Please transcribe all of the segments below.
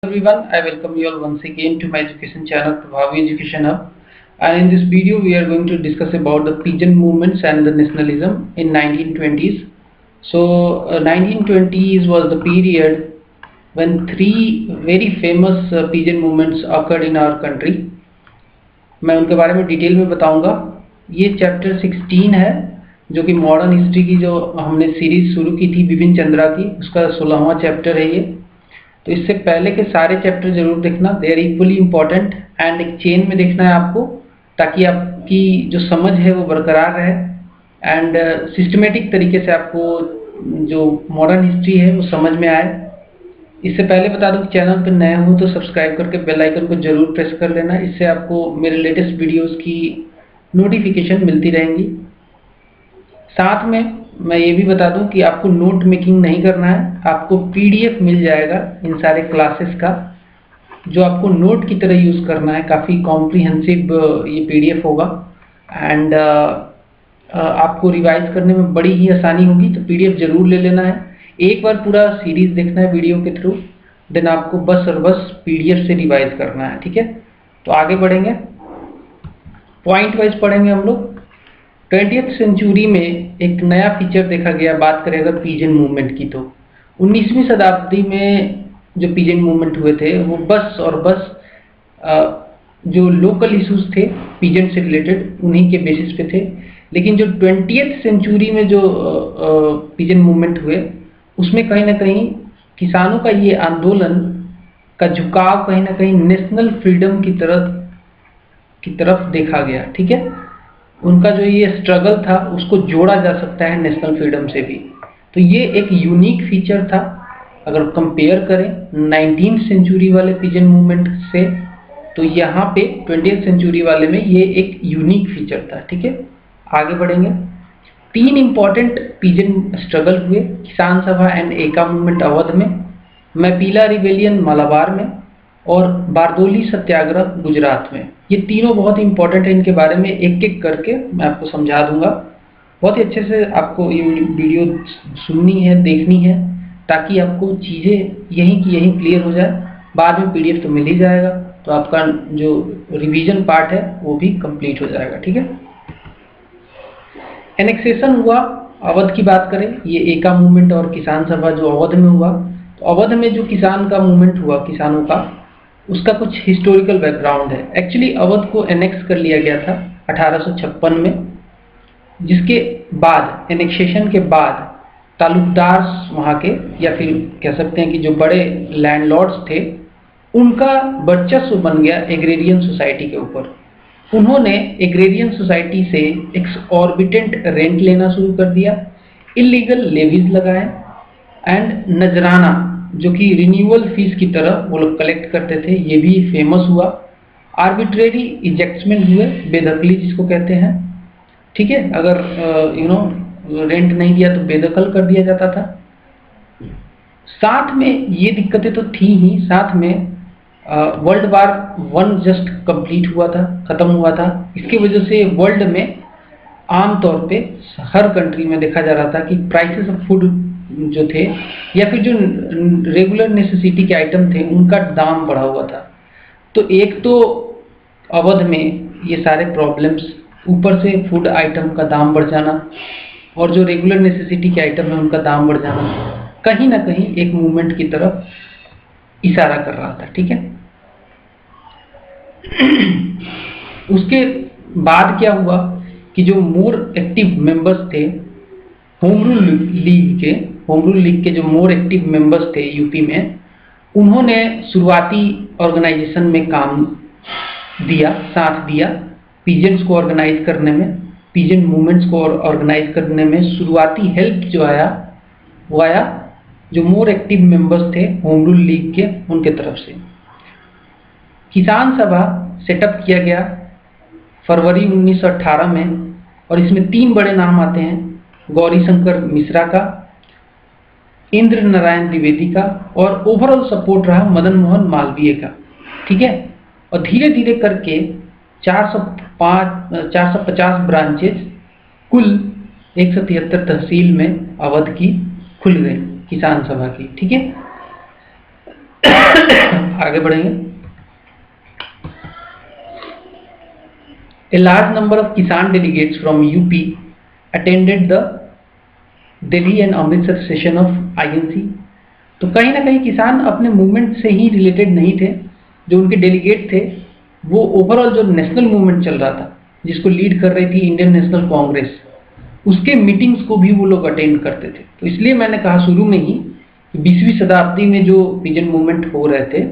Everyone, I welcome you all once again to my education channel Prabhavi Education Hub. And in this video, we are going to discuss about the pigeon movements and the nationalism in 1920s. So, 1920s was the period when three very famous pigeon movements occurred in our country. मैं उनके बारे में detail में बताऊंगा. ये chapter 16 है, जो कि मॉडर्न हिस्ट्री की जो हमने सीरीज शुरू की थी बिपिन चंद्रा की, उसका 16वां चैप्टर है ये. तो इससे पहले के सारे चैप्टर जरूर देखना, they are equally important and एक चेन में देखना है आपको, ताकि आपकी जो समझ है वो बरकरार रहे एंड सिस्टमेटिक तरीके से आपको जो मॉडर्न हिस्ट्री है वो समझ में आए. इससे पहले बता दूं कि चैनल पर नए हो तो सब्सक्राइब करके बेल आइकन को जरूर प्रेस कर लेना. इससे आपको मेरे लेटेस्ट वीडियोस की नोटिफिकेशन मिलती रहेंगी. साथ में मैं ये भी बता दूं कि आपको नोट मेकिंग नहीं करना है, आपको पीडीएफ मिल जाएगा इन सारे क्लासेस का, जो आपको नोट की तरह यूज़ करना है. काफ़ी कॉम्प्रिहेंसिव ये पीडीएफ होगा एंड आपको रिवाइज करने में बड़ी ही आसानी होगी. तो पीडीएफ जरूर ले लेना है. एक बार पूरा सीरीज देखना है वीडियो के थ्रू, देन आपको बस और बस पीडीएफ से रिवाइज करना है. ठीक है, तो आगे बढ़ेंगे, पॉइंट वाइज पढ़ेंगे हम लोग. 20th सेंचुरी में एक नया फीचर देखा गया. बात करें अगर पिजन मूवमेंट की, तो 19वीं शताब्दी में जो पिजन मूवमेंट हुए थे वो बस और बस जो लोकल इश्यूज थे पिजन से रिलेटेड, उन्हीं के बेसिस पे थे. लेकिन जो 20th सेंचुरी में जो पिजन मूवमेंट हुए, उसमें कहीं ना कहीं किसानों का ये आंदोलन का झुकाव कहीं ना कहीं नेशनल फ्रीडम की तरफ देखा गया. ठीक है, उनका जो ये स्ट्रगल था उसको जोड़ा जा सकता है नेशनल फ्रीडम से भी. तो ये एक यूनिक फीचर था. अगर कंपेयर करें 19th सेंचुरी वाले पिजन मूवमेंट से, तो यहाँ पे 20th सेंचुरी वाले में ये एक यूनिक फीचर था. ठीक है, आगे बढ़ेंगे. 3 इंपॉर्टेंट पिजन स्ट्रगल हुए: किसान सभा एंड एका मूवमेंट अवध में, मैपीला रिबेलियन मलाबार में, और बारदोली सत्याग्रह गुजरात में. ये तीनों बहुत इंपॉर्टेंट है. इनके बारे में एक एक करके मैं आपको समझा दूंगा. बहुत ही अच्छे से आपको ये वीडियो सुननी है, देखनी है, ताकि आपको चीज़ें यहीं की यहीं क्लियर हो जाए. बाद में पीडीएफ तो मिल ही जाएगा, तो आपका जो रिवीजन पार्ट है वो भी कंप्लीट हो जाएगा. ठीक है, एनेक्सेशन हुआ. अवध की बात करें, ये एका मूवमेंट और किसान सभा जो अवध में हुआ, तो अवध में जो किसान का मूवमेंट हुआ, किसानों का, उसका कुछ हिस्टोरिकल बैकग्राउंड है. एक्चुअली अवध को एनेक्स कर लिया गया था 1856 में, जिसके बाद एनेक्सेशन के बाद तालुकदार वहाँ के, या फिर कह सकते हैं कि जो बड़े लैंडलॉर्ड्स थे, उनका वर्चस्व बन गया एग्रेरियन सोसाइटी के ऊपर. उन्होंने एग्रेरियन सोसाइटी से एक्सॉर्बिटेंट रेंट लेना शुरू कर दिया, इलीगल लेवीज लगाए एंड नजराना, जो कि रिन्यूअल फीस की तरह वो लोग कलेक्ट करते थे, ये भी फेमस हुआ. आर्बिट्रेरी इजेक्टमेंट हुए, बेदखली जिसको कहते हैं. ठीक है, अगर रेंट नहीं दिया तो बेदखल कर दिया जाता था. साथ में ये दिक्कतें तो थी ही, साथ में वर्ल्ड वार 1 जस्ट कंप्लीट हुआ था, खत्म हुआ था. इसकी वजह से वर्ल्ड में आमतौर पे हर कंट्री में देखा जा रहा था कि प्राइसेस ऑफ फूड जो थे, या फिर जो रेगुलर नेसेसिटी के आइटम थे, उनका दाम बढ़ा हुआ था. तो एक तो अवध में ये सारे प्रॉब्लम्स, ऊपर से फूड आइटम का दाम बढ़ जाना, और जो रेगुलर नेसेसिटी के आइटम है उनका दाम बढ़ जाना, कहीं ना कहीं एक मूवमेंट की तरफ इशारा कर रहा था. ठीक है, उसके बाद क्या हुआ कि जो मोर एक्टिव मेंबर्स थे होम रूल लीग के जो मोर एक्टिव मेंबर्स थे यूपी में, उन्होंने शुरुआती ऑर्गेनाइजेशन में काम दिया, साथ दिया पिजन्स को ऑर्गेनाइज करने में, पिजन मूवमेंट्स को ऑर्गेनाइज करने में. शुरुआती हेल्प जो आया वो आया जो मोर एक्टिव मेंबर्स थे होम रूल लीग के, उनके तरफ से. किसान सभा सेटअप किया गया फरवरी 1918 में, और इसमें 3 बड़े नाम आते हैं: गौरी शंकर मिश्रा का, इंद्र नारायण द्विवेदी का, और ओवरऑल सपोर्ट रहा मदन मोहन मालवीय का. ठीक है, और धीरे धीरे करके 450 ब्रांचेज कुल 173 तहसील में अवध की खुल गई किसान सभा की. ठीक है, आगे बढ़ेंगे। A large number of Kisan delegates from UP attended the Delhi and Amritsar session of INC। तो कहीं ना कहीं किसान अपने मूवमेंट से ही रिलेटेड नहीं थे, जो उनके डेलीगेट थे वो ओवरऑल जो नेशनल मूवमेंट चल रहा था जिसको लीड कर रही थी इंडियन नेशनल कांग्रेस, उसके मीटिंग्स को भी वो लोग अटेंड करते थे। तो इसलिए मैंने कहा शुरू में ही कि 20वीं शताब्दी में जो पिजन मूवमेंट हो रहे थे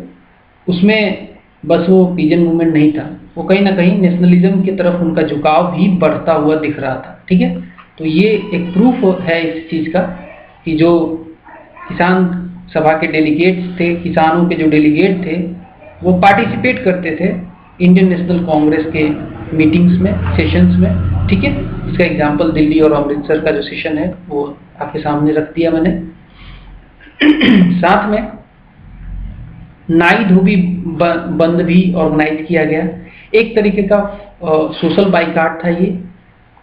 उसमें बस वो पिजन मूवमेंट नहीं था, वो कहीं ना कहीं नेशनलिज्म की तरफ उनका झुकाव भी बढ़ता हुआ दिख रहा था। ठीक है, तो ये एक प्रूफ है इस चीज़ का कि जो किसान सभा के डेलीगेट्स थे, किसानों के जो डेलीगेट थे, वो पार्टिसिपेट करते थे इंडियन नेशनल कांग्रेस के मीटिंग्स में, सेशंस में। ठीक है, इसका एग्जांपल दिल्ली और अमृतसर का जो सेशन है वो आपके सामने रख दिया मैंने। साथ में नाई धोबी बंद भी ऑर्गेनाइज किया गया, एक तरीके का सोशल बाइकाट था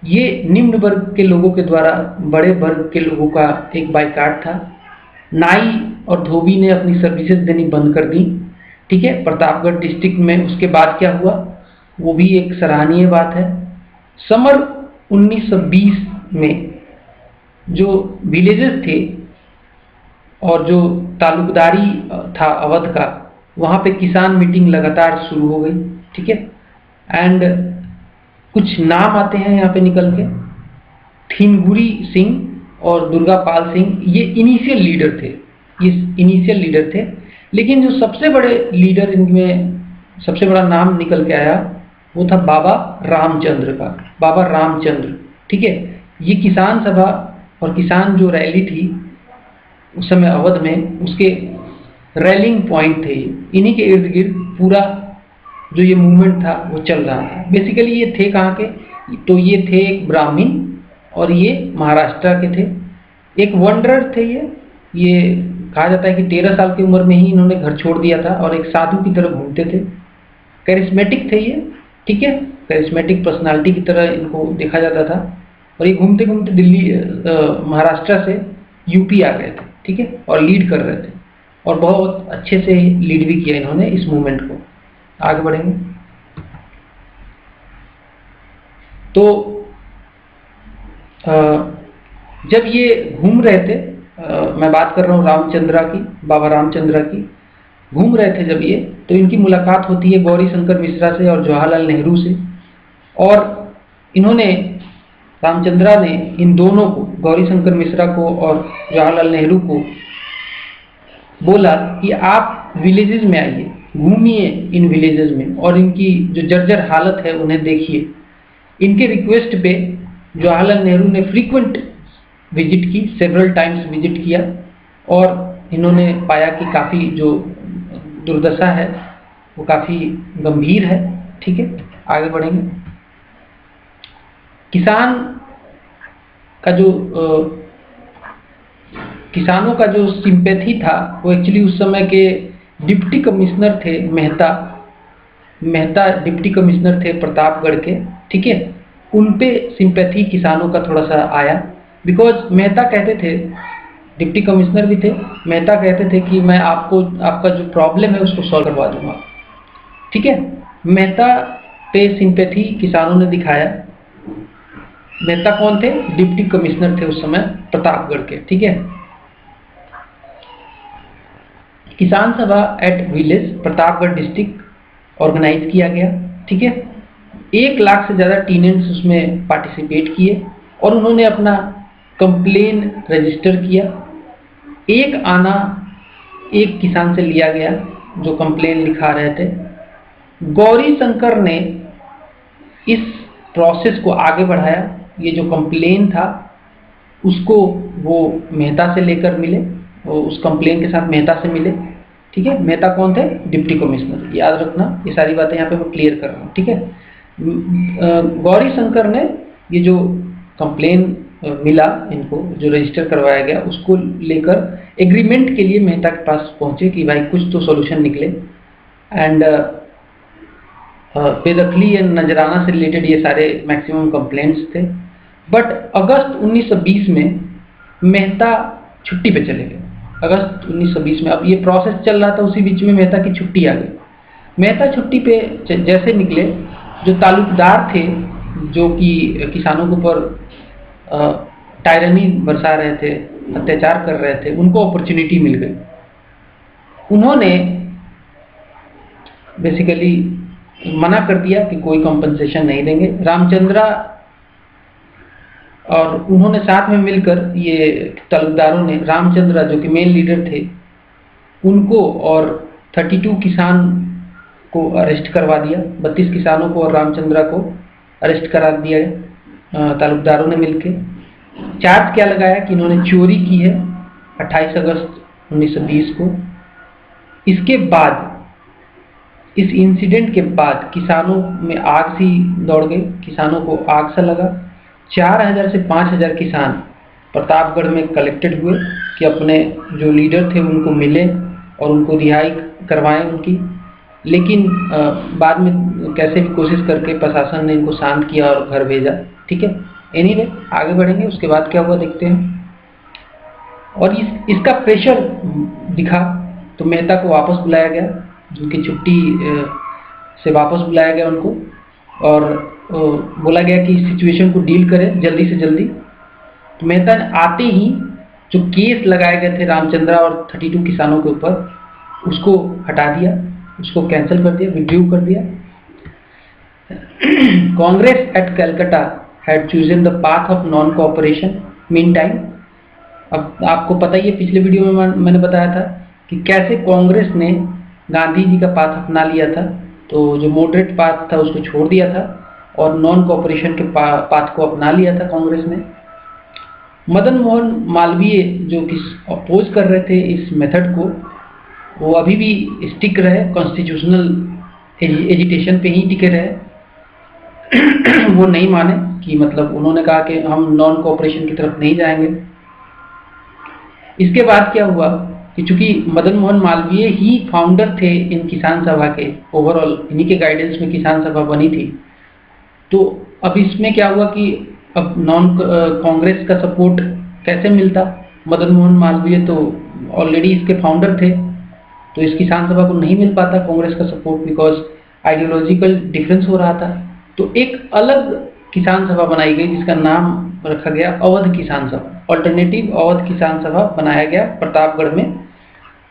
ये निम्न वर्ग के लोगों के द्वारा बड़े वर्ग के लोगों का एक बाइकाट था। नाई और धोबी ने अपनी सर्विसेज देनी बंद कर दी। ठीक है, प्रतापगढ़ डिस्ट्रिक्ट में उसके बाद क्या हुआ वो भी एक सराहनीय बात है। समर 1920 में जो विलेजेस थे और जो तालुकदारी था अवध का, वहाँ पे किसान मीटिंग लगातार शुरू हो गई। ठीक है, एंड कुछ नाम आते हैं यहाँ पे निकल के, थीनगुरी सिंह और दुर्गापाल सिंह, ये इनिशियल लीडर थे। लेकिन जो सबसे बड़े लीडर इनमें सबसे बड़ा नाम निकल के आया वो था बाबा रामचंद्र। ठीक है, ये किसान सभा और किसान जो रैली थी उस समय अवध में, उसके रैलिंग पॉइंट थे। इन्हीं के इर्द गिर्द पूरा जो ये मूवमेंट था वो चल रहा था। बेसिकली ये थे कहाँ के, तो ये थे एक ब्राह्मण और ये महाराष्ट्र के थे। एक वंडरर थे ये कहा जाता है कि 13 साल की उम्र में ही इन्होंने घर छोड़ दिया था और एक साधु की तरह घूमते थे। कैरिस्मेटिक थे ये। ठीक है, कैरिस्मेटिक पर्सनालिटी की तरह इनको देखा जाता था और ये घूमते घूमते दिल्ली महाराष्ट्र से यूपी आ गए थे। ठीक है, और लीड कर रहे थे और बहुत अच्छे से लीड भी किया इन्होंने इस मूवमेंट को। आगे बढ़ेंगे तो जब ये घूम रहे थे, मैं बात कर रहा हूँ बाबा रामचंद्रा की, घूम रहे थे जब ये, तो इनकी मुलाकात होती है गौरी शंकर मिश्रा से और जवाहरलाल नेहरू से। और इन्होंने, रामचंद्रा ने इन दोनों को, गौरी शंकर मिश्रा को और जवाहरलाल नेहरू को बोला कि आप विलेजेस में आइए, घूमिए इन विलेजेस में और इनकी जो जर्जर हालत है उन्हें देखिए। इनके रिक्वेस्ट पे जवाहरलाल नेहरू ने फ्रीक्वेंट विजिट की, सेवरल टाइम्स विजिट किया और इन्होंने पाया कि काफ़ी जो दुर्दशा है वो काफ़ी गंभीर है। ठीक है, आगे बढ़ेंगे। किसानों का जो सिंपैथी था वो एक्चुअली उस समय के डिप्टी कमिश्नर थे मेहता डिप्टी कमिश्नर थे प्रतापगढ़ के। ठीक है, उन पे सिंपैथी किसानों का थोड़ा सा आया, बिकॉज मेहता कहते थे, डिप्टी कमिश्नर भी थे, मेहता कहते थे कि मैं आपका जो प्रॉब्लम है उसको सॉल्व करवा दूंगा। ठीक है, मेहता पे सिंपैथी किसानों ने दिखाया। मेहता कौन थे? डिप्टी कमिश्नर थे उस समय प्रतापगढ़ के। ठीक है, Kisan Sabha at village Pratapgarh district organise किया गया। ठीक है, 1 लाख से ज़्यादा टीनेंट्स उसमें पार्टिसिपेट किए और उन्होंने अपना कंप्लेन रजिस्टर किया। एक आना एक किसान से लिया गया जो कंप्लेन लिखा रहे थे। गौरी शंकर ने इस प्रोसेस को आगे बढ़ाया। ये जो कंप्लेन था उसको वो मेहता से लेकर मिले, उस कंप्लेन के साथ मेहता से मिले। ठीक है, मेहता कौन थे? Deputy commissioner. याद रखना, ये सारी बातें यहाँ पे मैं क्लियर कर रहा हूँ। ठीक है, गौरी शंकर ने ये जो कंप्लेन मिला इनको, जो रजिस्टर करवाया गया, उसको लेकर एग्रीमेंट के लिए मेहता के पास पहुंचे कि भाई कुछ तो सॉल्यूशन निकले। एंड बेदखली एंड नजराना से रिलेटेड ये सारे मैक्सिमम कंप्लेंट्स थे। बट अगस्त 1920 में मेहता छुट्टी पे चले गए। अगस्त 1920 में। अब ये प्रोसेस चल रहा था, उसी बीच में मेहता की छुट्टी आ गई। मेहता छुट्टी पे जैसे निकले, जो तालुकदार थे जो कि किसानों के ऊपर टायरनी बरसा रहे थे, अत्याचार कर रहे थे, उनको अपॉर्चुनिटी मिल गई। उन्होंने बेसिकली मना कर दिया कि कोई कंपनसेशन नहीं देंगे। रामचंद्रा और उन्होंने साथ में मिलकर, ये तालुकदारों ने रामचंद्रा जो कि मेन लीडर थे उनको और 32 किसान को अरेस्ट करवा दिया। 32 किसानों को और रामचंद्रा को अरेस्ट करा दिया तालुकदारों ने मिलकर। चार्ज क्या लगाया कि इन्होंने चोरी की है 28 अगस्त 1920 को। इसके बाद, इस इंसिडेंट के बाद किसानों में आग सी दौड़ गई, किसानों को आग सा लगा। 4000 से 5000 किसान प्रतापगढ़ में कलेक्टेड हुए कि अपने जो लीडर थे उनको मिले और उनको रिहाई करवाएं उनकी। लेकिन बाद में कैसे भी कोशिश करके प्रशासन ने इनको शांत किया और घर भेजा। ठीक है, एनीवे आगे बढ़ेंगे, उसके बाद क्या हुआ देखते हैं। और इसका प्रेशर दिखा तो मेहता को वापस बुलाया गया, उनकी छुट्टी से वापस बुलाया गया उनको, और बोला गया कि इस सिचुएशन को डील करें जल्दी से जल्दी। तो मेहता ने आते ही जो केस लगाए गए थे रामचंद्रा और 32 किसानों के ऊपर, उसको हटा दिया, उसको कैंसिल कर दिया, विड्रू कर दिया। Congress at Calcutta had chosen the path of non cooperation mean time. अब आपको पता ही है, पिछले वीडियो में मैंने बताया था कि कैसे कांग्रेस ने गांधी जी का पाथ अपना लिया था। तो जो मॉडरेट पाथ था उसको छोड़ दिया था और नॉन कोऑपरेशन के पाथ को अपना लिया था कांग्रेस ने। मदन मोहन मालवीय जो कि अपोज कर रहे थे इस मेथड को, वो अभी भी स्टिक रहे, कॉन्स्टिट्यूशनल एजिटेशन पे ही टिके रहे। वो नहीं माने कि मतलब उन्होंने कहा कि हम नॉन कोऑपरेशन की तरफ नहीं जाएंगे। इसके बाद क्या हुआ कि चूंकि मदन मोहन मालवीय ही फाउंडर थे इन किसान सभा के, ओवरऑल इन्हीं के गाइडेंस में किसान सभा बनी थी। तो अब इसमें क्या हुआ कि अब नॉन कांग्रेस का सपोर्ट कैसे मिलता। मदन मोहन मालवीय तो ऑलरेडी इसके फाउंडर थे, तो इस किसान सभा को नहीं मिल पाता कांग्रेस का सपोर्ट, बिकॉज आइडियोलॉजिकल डिफरेंस हो रहा था। तो एक अलग किसान सभा बनाई गई जिसका नाम रखा गया अवध किसान सभा, ऑल्टरनेटिव अवध किसान सभा बनाया गया प्रतापगढ़ में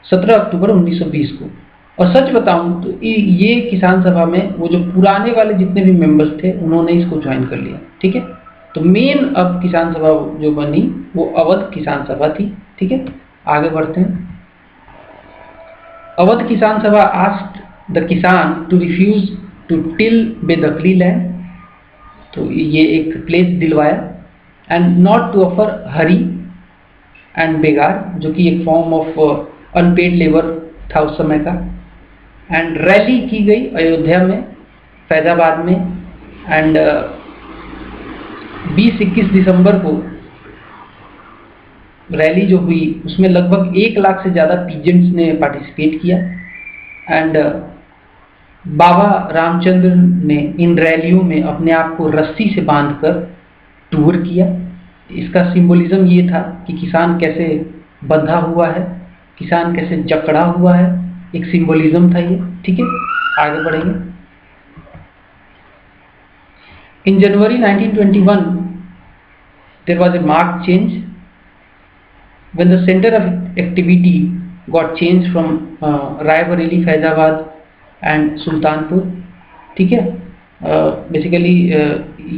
17 अक्टूबर 1920 को। और सच बताऊं तो ये किसान सभा में वो जो पुराने वाले जितने भी मेंबर्स थे उन्होंने इसको ज्वाइन कर लिया। ठीक है, तो मेन अब किसान सभा जो बनी वो अवध किसान सभा थी। ठीक है, आगे बढ़ते हैं। Awadh Kisan Sabha asked the kisan to refuse to till bedakhli land, तो ये एक प्लेस दिलवाया, and not to offer hari and begar, जो कि एक फॉर्म ऑफ अनपेड लेबर था उस समय का। एंड रैली की गई अयोध्या में, फैजाबाद में, एंड 20-21 दिसंबर को रैली जो हुई उसमें लगभग 1 लाख से ज़्यादा पीजेंट्स ने पार्टिसिपेट किया। एंड बाबा रामचंद्र ने इन रैलियों में अपने आप को रस्सी से बांधकर टूर किया। इसका सिंबलिज्म ये था कि किसान कैसे बंधा हुआ है, किसान कैसे जकड़ा हुआ है, एक सिंबलिज्म था ये। ठीक है, आगे बढ़ेंगे। इन जनवरी 1921 there was a marked change when the center of activity got changed from Raebareli, Faizabad and Sultanpur. ठीक है, बेसिकली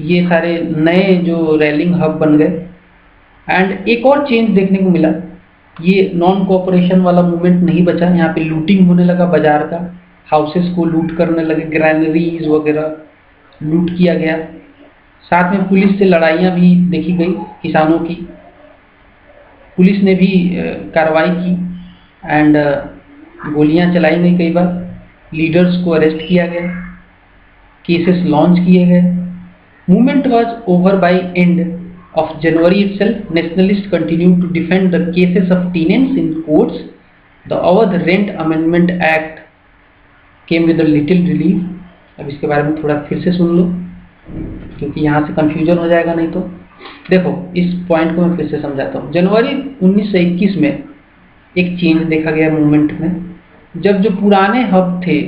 ये सारे नए जो रैलिंग हब बन गए। एंड एक और चेंज देखने को मिला, ये नॉन कोऑपरेशन वाला मूवमेंट नहीं बचा। यहाँ पे लूटिंग होने लगा बाजार का, हाउसेस को लूट करने लगे, ग्रैनरीज वगैरह लूट किया गया। साथ में पुलिस से लड़ाइयाँ भी देखी गई किसानों की, पुलिस ने भी कार्रवाई की एंड गोलियां चलाई गई कई बार, लीडर्स को अरेस्ट किया गया, केसेस लॉन्च किए गए। Movement was over by and of January itself. Nationalists continued to defend the cases of tenants in courts. The Awadh Rent Amendment Act came with a little relief. अब इसके बारे में थोड़ा फिर से सुन लो क्योंकि यहाँ से कंफ्यूजन हो जाएगा नहीं तो। देखो, इस पॉइंट को मैं फिर से समझाता हूँ। जनवरी 1921 में एक चेंज देखा गया मूवमेंट में। जब जो पुराने हब थे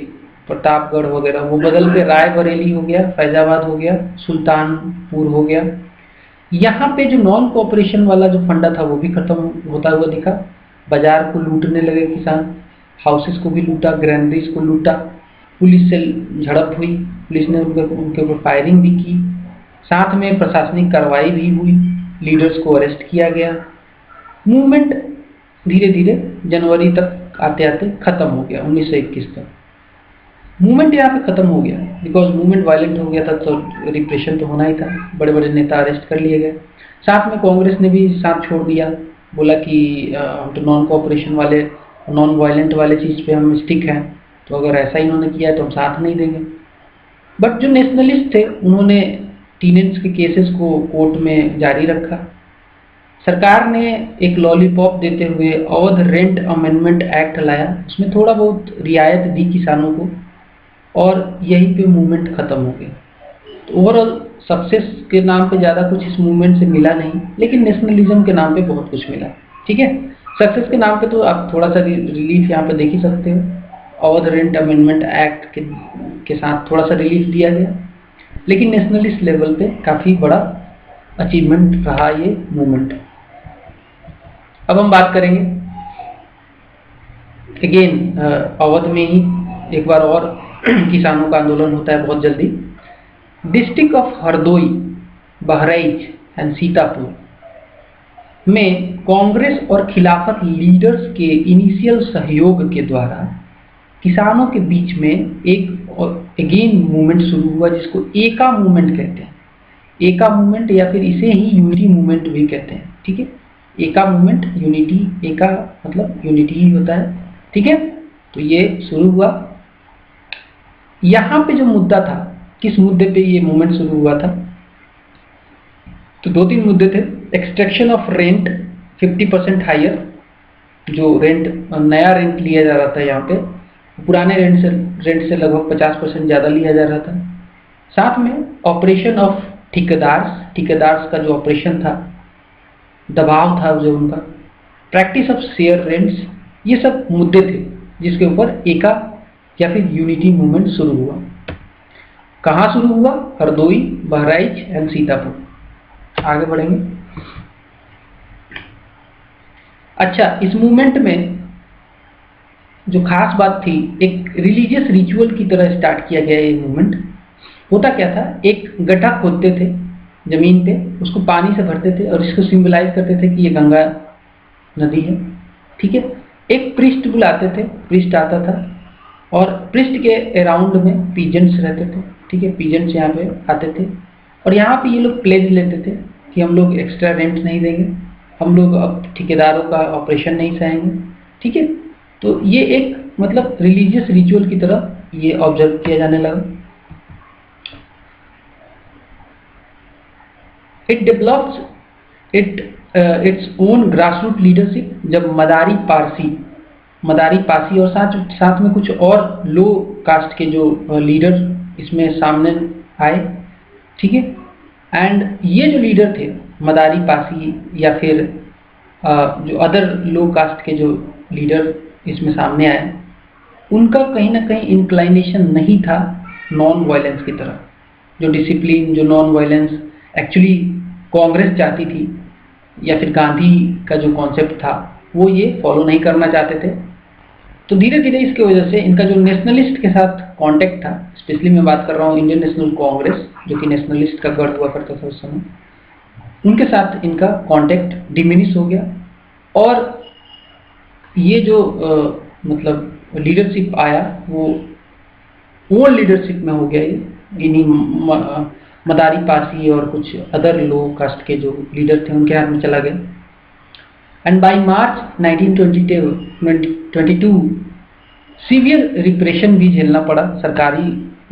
प्रतापगढ़ वगैरह वो बदल के रायबरेली हो गया, फैजाबाद हो गया, सुल्तानपुर हो गया। यहाँ पे जो नॉन कोऑपरेशन वाला जो फंडा था वो भी खत्म होता हुआ दिखा। बाजार को लूटने लगे किसान, हाउसेस को भी लूटा, ग्रैनरीज को लूटा, पुलिस से झड़प हुई, पुलिस ने उनके ऊपर फायरिंग भी की, साथ में प्रशासनिक कार्रवाई भी हुई, लीडर्स को अरेस्ट किया गया। मूवमेंट धीरे धीरे जनवरी तक आते आते खत्म हो गया। 1921 तक मूवमेंट यहाँ पे खत्म हो गया, बिकॉज मूवमेंट वायलेंट हो गया था तो रिप्रेशन तो होना ही था, बड़े बड़े नेता अरेस्ट कर लिए गए। साथ में कांग्रेस ने भी साथ छोड़ दिया, बोला कि हम तो नॉन कोऑपरेशन वाले, नॉन वायलेंट वाले चीज़ पे हम स्टिक हैं, तो अगर ऐसा इन्होंने किया है तो हम साथ नहीं देंगे। बट जो नेशनलिस्ट थे उन्होंने टीनेंट्स के केसेस को कोर्ट में जारी रखा। सरकार ने एक लॉलीपॉप देते हुए अवध रेंट अमेंडमेंट एक्ट लाया, उसमें थोड़ा बहुत रियायत दी किसानों को, और यहीं पे मूवमेंट खत्म हो गया। तो ओवरऑल सक्सेस के नाम पे ज़्यादा कुछ इस मूवमेंट से मिला नहीं, लेकिन नेशनलिज्म के नाम पे बहुत कुछ मिला। ठीक है, सक्सेस के नाम पे तो आप थोड़ा सा रिलीफ यहाँ पे देख ही सकते हो। अवध रेंट अमेंडमेंट एक्ट के साथ थोड़ा सा रिलीफ दिया गया, लेकिन नेशनलिस्ट लेवल पे काफ़ी बड़ा अचीवमेंट रहा ये मूवमेंट। अब हम बात करेंगे अगेन अवध में ही एक बार और किसानों का आंदोलन होता है बहुत जल्दी। District of Hardoi, Bahraich and Sitapur में कांग्रेस और खिलाफत लीडर्स के इनिशियल सहयोग के द्वारा किसानों के बीच में एक अगेन मूवमेंट शुरू हुआ, जिसको एका मूवमेंट कहते हैं। एका मूवमेंट या फिर इसे ही यूनिटी मूवमेंट भी कहते हैं। ठीक है, एका मूवमेंट, यूनिटी, एका मतलब यूनिटी ही होता है। ठीक है, तो ये शुरू हुआ। यहाँ पे जो मुद्दा था, किस मुद्दे पे ये मूवमेंट शुरू हुआ था, तो 2-3 मुद्दे थे। एक्सट्रैक्शन ऑफ रेंट 50% हायर, जो रेंट नया रेंट लिया जा रहा था यहाँ पे पुराने रेंट से लगभग 50% ज़्यादा लिया जा रहा था। साथ में ऑपरेशन ऑफ ठेकेदार्स का जो ऑपरेशन था, दबाव था जो उनका, प्रैक्टिस ऑफ शेयर रेंट्स, ये सब मुद्दे थे जिसके ऊपर एका या फिर यूनिटी मूवमेंट शुरू हुआ। कहाँ शुरू हुआ? हरदोई, बहराइच एंड सीतापुर। आगे बढ़ेंगे। अच्छा, इस मूवमेंट में जो खास बात थी, एक रिलीजियस रिचुअल की तरह स्टार्ट किया गया ये मूवमेंट। होता क्या था, एक गड्ढा खोदते थे जमीन पे, उसको पानी से भरते थे और इसको सिंबलाइज करते थे कि ये गंगा नदी है। ठीक है, एक प्रिस्ट बुलाते थे, प्रिस्ट आता था और प्रिस्ट के अराउंड में पीजेंट्स रहते थे। ठीक है, पीजेंट्स यहाँ पे आते थे और यहाँ पे ये लोग प्लेज लेते थे कि हम लोग एक्स्ट्रा रेंट नहीं देंगे, हम लोग अब ठेकेदारों का ऑपरेशन नहीं सहेंगे। ठीक है, तो ये एक मतलब रिलीजियस रिचुअल की तरह ये ऑब्जर्व किया जाने लगा। It develops its own grassroot leadership. जब मदारी पासी और साथ में कुछ और लो कास्ट के जो लीडर इसमें सामने आए। ठीक है, एंड ये जो लीडर थे मदारी पासी या फिर जो अदर लो कास्ट के जो लीडर इसमें सामने आए, उनका कहीं ना कहीं इंक्लाइनेशन नहीं था नॉन वायलेंस की तरफ। जो डिसिप्लिन, जो नॉन वायलेंस एक्चुअली कांग्रेस चाहती थी या फिर गांधी का जो कॉन्सेप्ट था वो ये फॉलो नहीं करना चाहते थे। तो धीरे धीरे इसके वजह से इनका जो नेशनलिस्ट के साथ कांटेक्ट था, स्पेशली मैं बात कर रहा हूँ इंडियन नेशनल कांग्रेस जो कि नेशनलिस्ट का गढ़ हुआ करता था उस समय, उनके साथ इनका कांटेक्ट डिमिनिश हो गया और ये जो मतलब लीडरशिप आया वो ओल्ड लीडरशिप में हो गया। ये इन्हीं मदारी पासी और कुछ अदर लो कास्ट के जो लीडर थे उनके हाथ में चला गया। And by March 1922 severe repression भी झेलना पड़ा। सरकारी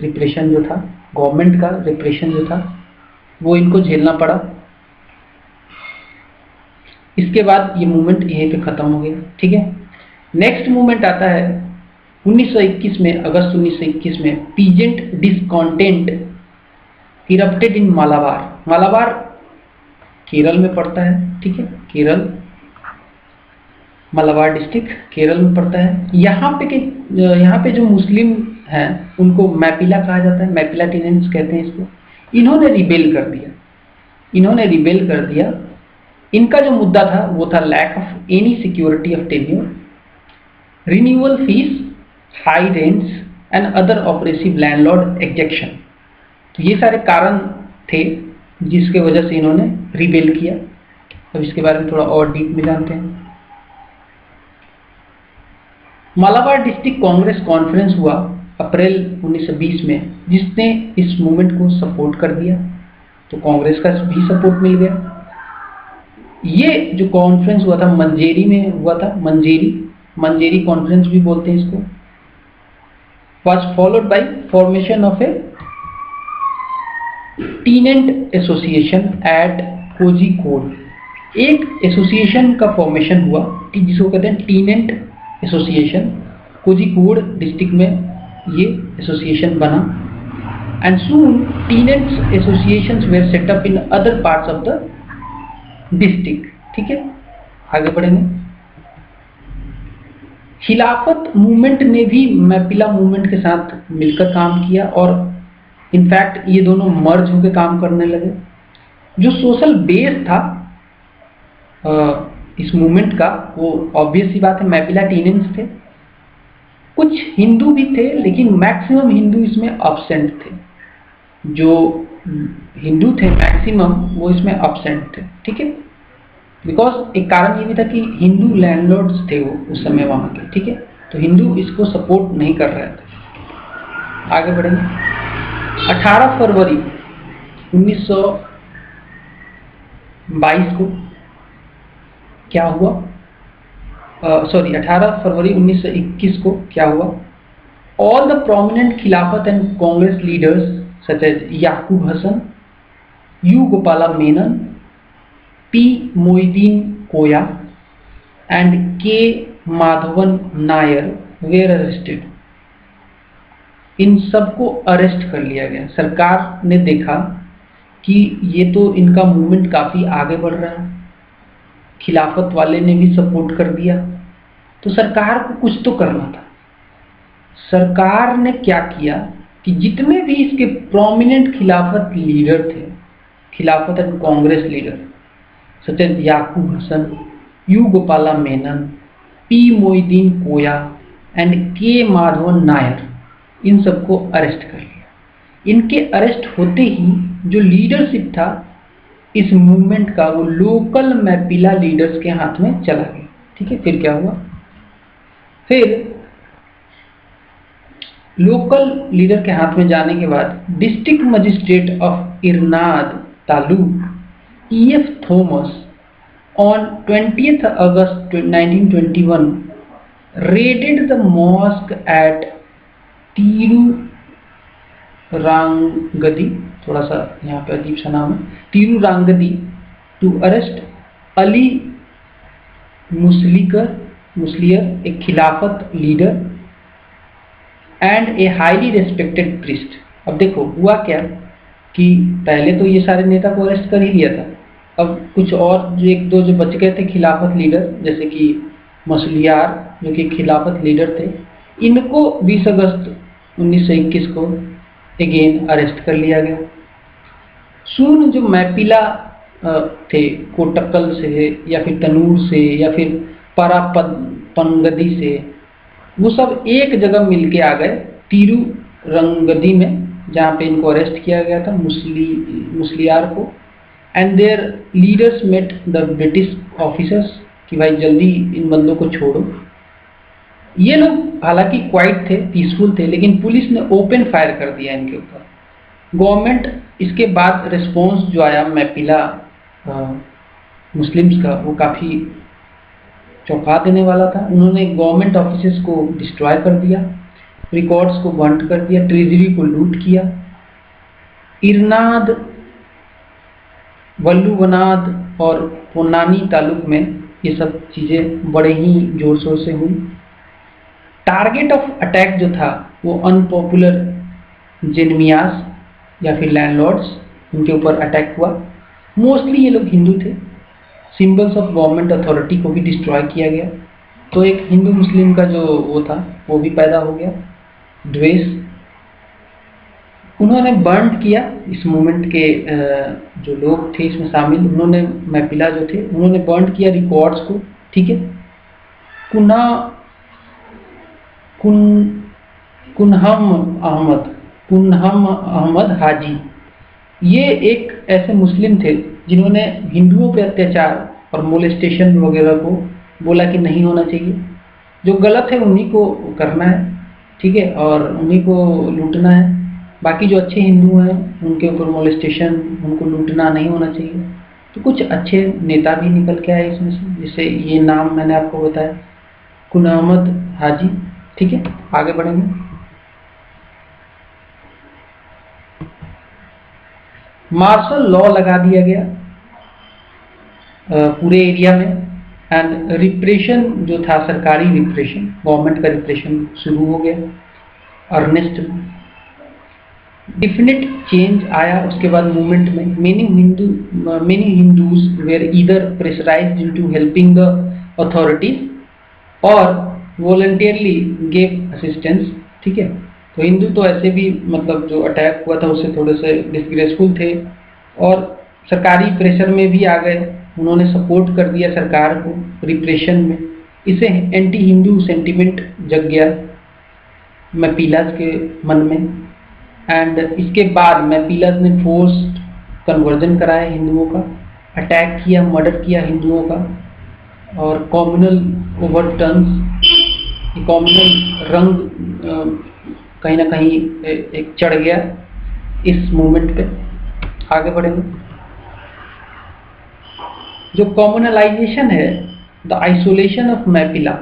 रिप्रेशन जो था, गवर्नमेंट का रिप्रेशन जो था वो इनको झेलना पड़ा। इसके बाद ये मूवमेंट यहीं पे खत्म हो गया। ठीक है, नेक्स्ट मूवमेंट आता है 1921 में, अगस्त 1921 में peasant discontent erupted in Malabar. Malabar Kerala में पड़ता है। ठीक है, केरल मलाबार डिस्ट्रिक्ट केरल में पड़ता है। यहाँ पे जो मुस्लिम हैं उनको मैपिला कहा जाता है, मैपिला टीनेंट्स कहते हैं इसको। इन्होंने रिबेल कर दिया। इनका जो मुद्दा था वो था lack of any security of tenure, renewal fees, high rents and other oppressive landlord exaction. तो ये सारे कारण थे जिसके वजह से इन्होंने रिबेल किया। अब इसके बारे में थोड़ा और डीप में जानते हैं। मलाबार डिस्ट्रिक्ट कांग्रेस कॉन्फ्रेंस हुआ अप्रैल 1920 में, जिसने इस मूवमेंट को सपोर्ट कर दिया, तो कांग्रेस का भी सपोर्ट मिल गया। ये जो कॉन्फ्रेंस हुआ था मंजेरी में हुआ था, मंजेरी कॉन्फ्रेंस भी बोलते हैं इसको। was followed by formation of a tenant association at Kozhikode. एक एसोसिएशन का फॉर्मेशन हुआ जिसको कहते हैं टीनेंट एसोसिएशन। कोझिकोड डिस्ट्रिक्ट में ये एसोसिएशन बना। And soon tenants associations were set up in other parts of the district. ठीक है, आगे बढ़ेंगे। खिलाफत मूवमेंट ने भी मैपिला मूवमेंट के साथ मिलकर काम किया और इनफैक्ट ये दोनों मर्ज होकर काम करने लगे। जो सोशल बेस था इस मूवमेंट का, वो ऑब्वियस सी बात है मैपिला टीनेंट्स थे। कुछ हिंदू भी थे, लेकिन मैक्सिमम हिंदू इसमें अब्सेंट थे। जो हिंदू थे मैक्सिमम, वो इसमें अब्सेंट थे। ठीक है, बिकॉज एक कारण ये भी था कि हिंदू लैंडलॉर्ड्स थे वो उस समय वहाँ के। ठीक है, तो हिंदू इसको सपोर्ट नहीं कर रहे थे। आगे बढ़ेंगे। 18 फरवरी 1922 को क्या हुआ? 18 फरवरी 1921 को क्या हुआ? All the prominent Khilafat and Congress leaders such as Yakub Hasan, U Gopala Menon, P. Moideen Koya and K. Madhavan Nair were arrested. इन सबको अरेस्ट कर लिया गया। सरकार ने देखा कि ये तो इनका मूवमेंट काफ़ी आगे बढ़ रहा है, खिलाफत वाले ने भी सपोर्ट कर दिया, तो सरकार को कुछ तो करना था। सरकार ने क्या किया कि जितने भी इसके प्रोमिनेंट खिलाफत लीडर थे, Khilafat and Congress leader such as Yakub Hasan, U Gopala Menon, P. Moideen Koya and K. Madhavan Nair, इन सबको अरेस्ट कर लिया। इनके अरेस्ट होते ही जो लीडरशिप था इस मूवमेंट का, वो लोकल मैपिला लीडर्स के हाथ में चला गया। ठीक है, फिर क्या हुआ? फिर लोकल लीडर के हाथ में जाने के बाद district magistrate of Ernad taluk E.F. Thomas on 20th August 1921 raided the mosque at तिरुरांगदी, थोड़ा सा यहाँ पे अजीब सा नाम है, तिरुरांगदी, टू अरेस्ट अली मुस्लियर, एक खिलाफत leader and a highly respected priest. अब देखो हुआ क्या कि पहले तो ये सारे नेता को अरेस्ट कर ही लिया था। अब कुछ और जो एक दो जो बच गए थे खिलाफत लीडर, जैसे कि मुस्लियार जो कि खिलाफत लीडर थे, इनको 20 अगस्त 1921 को अगेन अरेस्ट कर लिया गया। सून जो मैपिला थे कोटक्कल से या फिर तनूर से या फिर परापंगदी से, वो सब एक जगह मिलके आ गए तिरुरंगदी में, जहाँ पे इनको अरेस्ट किया गया था मुस्लियार को। And their leaders met the British officers कि भाई जल्दी इन बंदों को छोड़ो। ये लोग हालांकि क्वाइट थे, पीसफुल थे, लेकिन पुलिस ने ओपन फायर कर दिया इनके ऊपर। गवर्नमेंट इसके बाद रिस्पॉन्स जो आया मैपिला मुस्लिम्स का, वो काफ़ी चौंका देने वाला था। उन्होंने गवर्नमेंट ऑफिसेस को डिस्ट्रॉय कर दिया, रिकॉर्ड्स को बंद कर दिया, ट्रेजरी को लूट किया। इरनाद, वल्लुवनाद और पोन्नानी तालुक में ये सब चीज़ें बड़े ही जोर शोर से हुई। टारगेट ऑफ अटैक जो था वो अनपॉपुलर जेनमियास या फिर लैंडलॉर्ड्स, उनके ऊपर अटैक हुआ। मोस्टली ये लोग हिंदू थे। सिंबल्स ऑफ गवर्नमेंट अथॉरिटी को भी डिस्ट्रॉय किया गया। तो एक हिंदू मुस्लिम का जो वो था वो भी पैदा हो गया, द्वेष। उन्होंने बर्न किया इस मूवमेंट के जो लोग थे इसमें शामिल, उन्होंने मैपिला जो थे उन्होंने बर्न किया रिकॉर्ड्स को, ठीक है। कुना कुन कुनहम अहमद हाजी, ये एक ऐसे मुस्लिम थे जिन्होंने हिंदुओं पे अत्याचार और मोलेस्टेशन वगैरह को बोला कि नहीं होना चाहिए, जो गलत है उन्हीं को करना है, ठीक है, और उन्हीं को लूटना है। बाकी जो अच्छे हिंदू हैं उनके ऊपर मोलेस्टेशन, उनको लूटना नहीं होना चाहिए। तो कुछ अच्छे नेता भी निकल के आए इसमें से, जिससे ये नाम मैंने आपको बताया, कुन अहमद हाजी, ठीक है। आगे बढ़ेंगे। मार्शल लॉ लगा दिया गया पूरे एरिया में, एंड रिप्रेशन जो था, सरकारी रिप्रेशन, गवर्नमेंट का रिप्रेशन शुरू हो गया अर्नेस्ट में। डेफिनेट चेंज आया उसके बाद मूवमेंट में। Many Hindus were either pressurised into helping the authorities और वॉलंटियरली गेव असिस्टेंस, ठीक है। तो हिंदू तो ऐसे भी मतलब जो अटैक हुआ था उससे थोड़े से डिसग्रेसफुल थे और सरकारी प्रेशर में भी आ गए, उन्होंने सपोर्ट कर दिया सरकार को रिप्रेशन में। इससे एंटी हिंदू सेंटिमेंट जग गया मैपिलास के मन में, एंड इसके बाद मैपिलास ने फोर्स्ड कन्वर्जन कराया हिंदुओं का, अटैक किया, मर्डर किया हिंदुओं का, और कॉम्युनल ओवरटर्न्स, कॉम्युनल रंग कहीं ना कहीं एक चढ़ गया इस मूवमेंट पे। आगे बढ़ेंगे। जो कॉम्युनलाइजेशन है, the isolation of Mappila,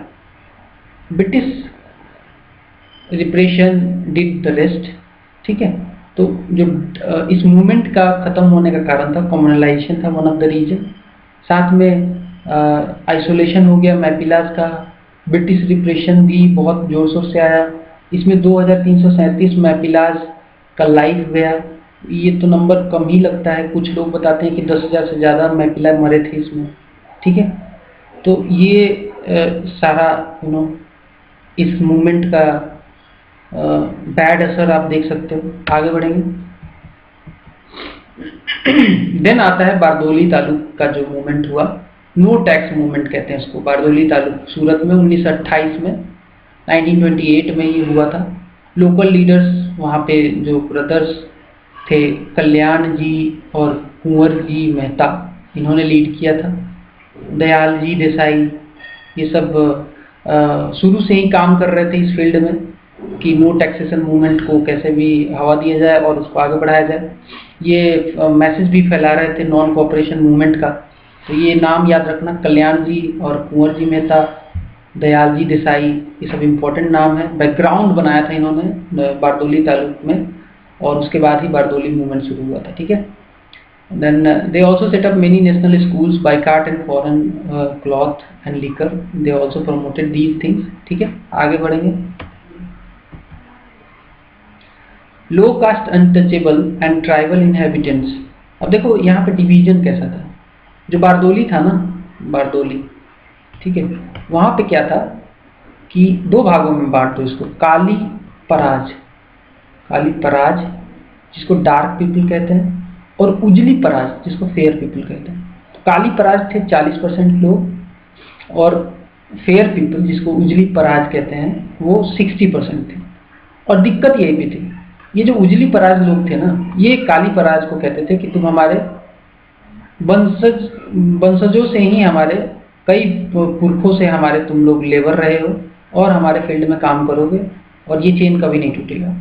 British repression did the rest, ठीक है। तो जो इस मूवमेंट का खत्म होने का कारण था कॉम्युनलाइजेशन था वन ऑफ द रीजन, साथ में आइसोलेशन हो गया मैपिलास का, ब्रिटिश रिप्रेशन भी बहुत जोर शोर से आया। इसमें 2337 मैपिलास का लाइफ गया। ये तो नंबर कम ही लगता है, कुछ लोग बताते हैं कि 10,000 से ज़्यादा मैपिला मरे थे इसमें, ठीक है। तो ये सारा इस मूवमेंट का बैड असर आप देख सकते हो। आगे बढ़ेंगे। देन आता है बारदौली तालुक का जो मूवमेंट हुआ, नो टैक्स मूवमेंट कहते हैं इसको। बारदौली तालुक सूरत में 1928 में, 1928 में ये हुआ था। लोकल लीडर्स वहाँ पे जो ब्रदर्स थे, कल्याण जी और कुंवर जी मेहता, इन्होंने लीड किया था। दयाल जी देसाई, ये सब शुरू से ही काम कर रहे थे इस फील्ड में कि नो टैक्सेशन मूवमेंट को कैसे भी हवा दिया जाए और उसको आगे बढ़ाया जाए। ये मैसेज भी फैला रहे थे नॉन कोऑपरेशन मूवमेंट का। तो ये नाम याद रखना, कल्याण जी और कुंवर जी मेहता, दयाल जी देसाई, ये सब इम्पोर्टेंट नाम है। बैकग्राउंड बनाया था इन्होंने बारदौली तालुक में, और उसके बाद ही बारदौली मूवमेंट शुरू हुआ था, ठीक है। Then they also set up many national schools, boycott and foreign cloth and liquor. They also promoted these things, ठीक है। आगे बढ़ेंगे। Low caste untouchable and tribal inhabitants. अब देखो यहाँ पे डिवीजन कैसा था। जो बारदौली था ना, बारदौली, ठीक है, वहाँ पे क्या था कि दो भागों में बांट दो इसको। काली पराज, काली पराज जिसको डार्क पीपल कहते हैं, और उजली पराज जिसको फेयर पीपल कहते हैं। तो काली पराज थे 40% लोग, और फेयर पीपल जिसको उजली पराज कहते हैं वो 60% थे। और दिक्कत यही भी थी, ये जो उजली पराज लोग थे ना, ये काली पराज को कहते थे कि तुम हमारे वंशजों से ही, हमारे कई पुरखों से हमारे तुम लोग लेबर रहे हो और हमारे फील्ड में काम करोगे, और ये चेन कभी नहीं टूटेगा।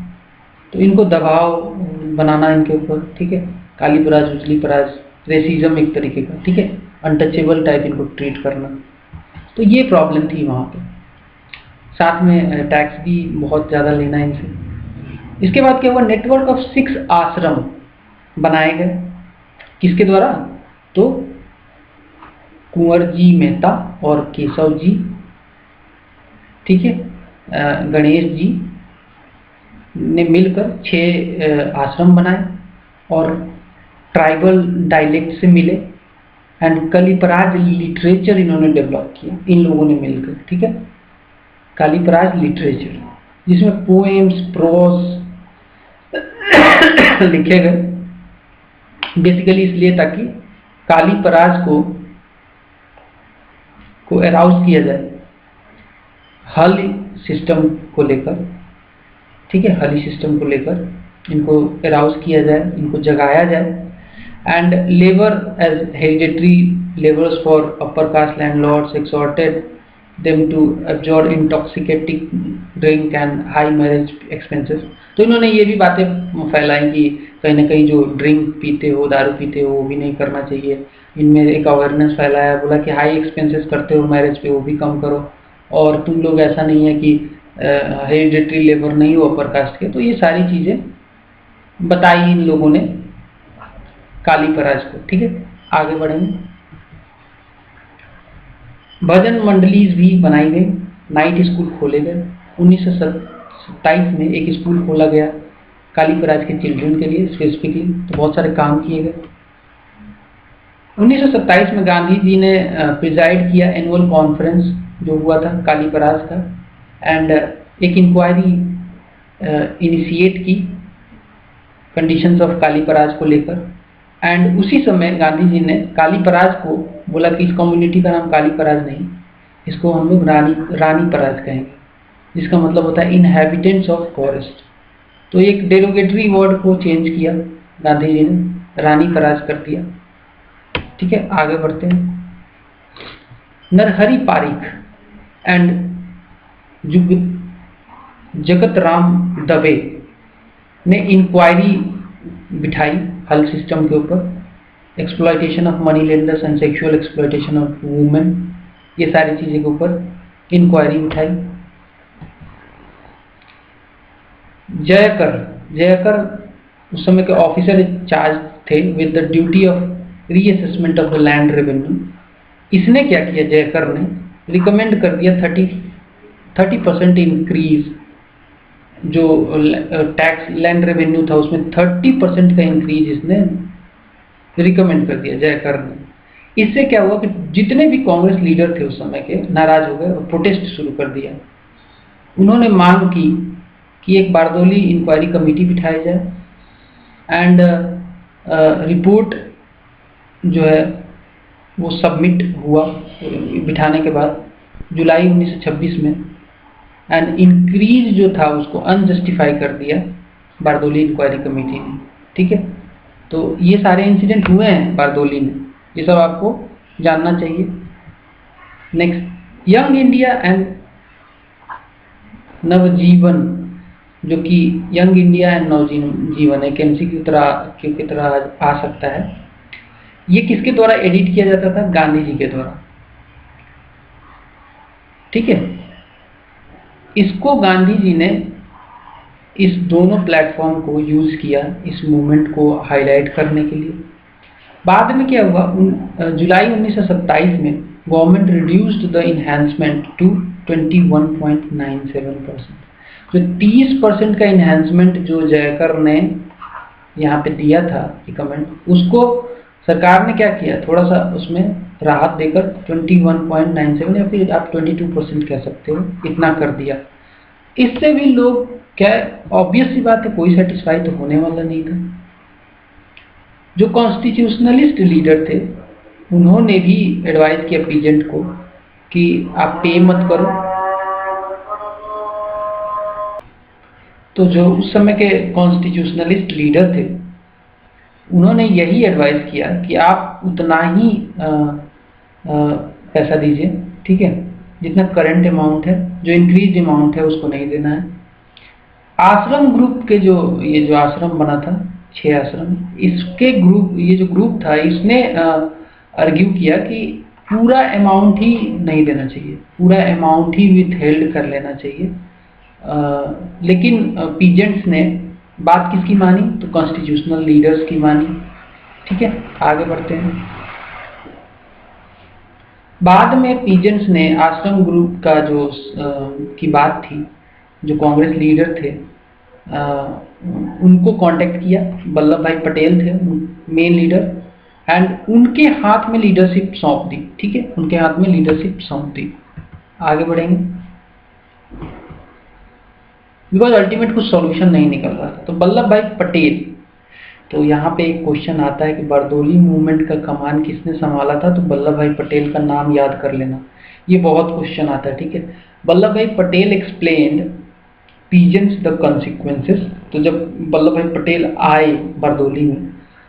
तो इनको दबाव बनाना इनके ऊपर, ठीक है। काली पराज, उजली पराज, रेसिज्म एक तरीके का, ठीक है, अनटचेबल टाइप इनको ट्रीट करना। तो ये प्रॉब्लम थी वहाँ पे। साथ में टैक्स भी बहुत ज़्यादा लेना इनसे। इसके बाद क्या हुआ, नेटवर्क ऑफ 6 आश्रम बनाए गए। किसके द्वारा? तो कुंवर जी मेहता और केशव जी, ठीक है, गणेश जी ने मिलकर 6 आश्रम बनाए और ट्राइबल डायलेक्ट से मिले, एंड कलिपराज लिटरेचर इन्होंने डेवलप किया, इन लोगों ने मिलकर, ठीक है। कलिपराज लिटरेचर जिसमें पोएम्स, प्रोज लिखे गए, बेसिकली इसलिए ताकि कालीपराज को अराउज किया जाए हल सिस्टम को लेकर, ठीक है। हली सिस्टम को लेकर इनको अराउज किया जाए, इनको जगाया जाए। And labour as hereditary labours for upper caste landlords exhorted them to absorb intoxicating drink and high marriage expenses. तो इन्होंने ये भी बातें फैलाई कि कहीं ना कहीं जो ड्रिंक पीते हो, दारू पीते हो, वो भी नहीं करना चाहिए। इनमें एक अवेयरनेस फैलाया, बोला कि हाई एक्सपेंसेस करते हो मैरिज पे, वो भी कम करो, और तुम लोग ऐसा नहीं है कि हेरिडेटरी लेबर नहीं हो अपर कास्ट के। तो ये सारी चीजें बताई इन लोगों ने कालीपराज को, ठीक है। आगे बढ़ेंगे। भजन मंडलीज भी बनाई गई, नाइट स्कूल खोले गए। 1927 में एक स्कूल खोला गया कालीपराज के चिल्ड्रन के लिए स्पेसिफिकली, तो बहुत सारे काम किए गए। 1927 में गांधी जी ने प्रिजाइड किया एनुअल कॉन्फ्रेंस जो हुआ था कालीपराज का, एंड एक इंक्वायरी इनिशिएट की कंडीशंस ऑफ कालीपराज को लेकर। एंड उसी समय गांधी जी ने कालीपराज को बोला कि इस कम्युनिटी का नाम कालीपराज नहीं, इसको हम लोग रानी पराज कहेंगे, जिसका मतलब होता है इनहैबिटेंट्स ऑफ फॉरेस्ट। तो एक डेरोगेटरी वर्ड को चेंज किया गांधी जी ने, रानी पराज कर दिया, ठीक है। आगे बढ़ते हैं। नरहरि पारिख एंड जगत राम दवे ने इंक्वायरी बिठाई हल सिस्टम के ऊपर, exploitation of money lenders and sexual exploitation of women, ये सारी चीजें के ऊपर इंक्वायरी उठाई। जयकर उस समय के ऑफिसर इंचार्ज थे with the duty of reassessment of the land revenue. इसने क्या किया, जयकर ने रिकमेंड कर दिया 30% इंक्रीज, जो टैक्स लैंड रेवेन्यू था उसमें 30% का इंक्रीज इसने रिकमेंड कर दिया जयकर ने। इससे क्या हुआ कि जितने भी कांग्रेस लीडर थे उस समय के नाराज हो गए और प्रोटेस्ट शुरू कर दिया। उन्होंने मांग की कि एक बारदौली इंक्वायरी कमेटी बिठाई जाए, एंड रिपोर्ट जो है वो सबमिट हुआ बिठाने के बाद जुलाई 1926 में। एंड इंक्रीज जो था उसको अनजस्टिफाई कर दिया बारदौली इंक्वायरी कमेटी ने, ठीक है। तो ये सारे इंसिडेंट हुए हैं बारदौली में, ये सब आपको जानना चाहिए। नेक्स्ट, यंग इंडिया एंड नवजीवन, जो कि यंग इंडिया एंड नवजीवन एक MCQ की तरह आ सकता है। ये किसके द्वारा एडिट किया जाता था, गांधी जी के द्वारा, ठीक है। इसको गांधी जी ने इस दोनों प्लेटफॉर्म को यूज किया इस मूवमेंट को हाईलाइट करने के लिए। बाद में क्या हुआ, जुलाई 1927 में government reduced the enhancement to 21.97%। जो 30% का इन्हांसमेंट जो जयकर ने यहाँ पे दिया था रिकमेंड, उसको सरकार ने क्या किया, थोड़ा सा उसमें राहत देकर 21.97 या फिर आप 22% कह सकते हो, इतना कर दिया। इससे भी लोग क्या, ऑब्वियस सी बात है, कोई सेटिस्फाई तो होने वाला नहीं था। जो कॉन्स्टिट्यूशनलिस्ट लीडर थे उन्होंने भी एडवाइस किया पीजेंट को कि आप पे मत करो। तो जो उस समय के कॉन्स्टिट्यूशनलिस्ट लीडर थे उन्होंने यही एडवाइस किया कि आप उतना ही पैसा दीजिए, ठीक है, जितना करंट अमाउंट है, जो इंक्रीज अमाउंट है उसको नहीं देना है। आश्रम ग्रुप के ये जो आश्रम बना था, 6 आश्रम, इसके ग्रुप, ये जो ग्रुप था इसने आर्ग्यू किया कि पूरा अमाउंट ही नहीं देना चाहिए, पूरा अमाउंट ही विथहेल्ड कर लेना चाहिए। लेकिन पीजेंट्स ने बात किसकी मानी, तो कॉन्स्टिट्यूशनल लीडर्स की मानी, ठीक है। आगे बढ़ते हैं। बाद में पीजेंट्स ने आश्रम ग्रुप का जो की बात थी, जो कांग्रेस लीडर थे उनको कांटेक्ट किया। वल्लभ भाई पटेल थे मेन लीडर, एंड उनके हाथ में लीडरशिप सौंप दी। ठीक है, उनके हाथ में लीडरशिप सौंप दी। आगे बढ़ेंगे, बिकॉज अल्टीमेट कुछ सॉल्यूशन नहीं निकल रहा था। तो वल्लभ भाई पटेल, तो यहाँ पे एक क्वेश्चन आता है कि बारदोली मूवमेंट का कमान किसने संभाला था, तो वल्लभ भाई पटेल का नाम याद कर लेना, ये बहुत क्वेश्चन आता है। ठीक है, वल्लभ भाई Patel explained peasants the consequences. तो जब वल्लभ भाई पटेल आए बारदोली में,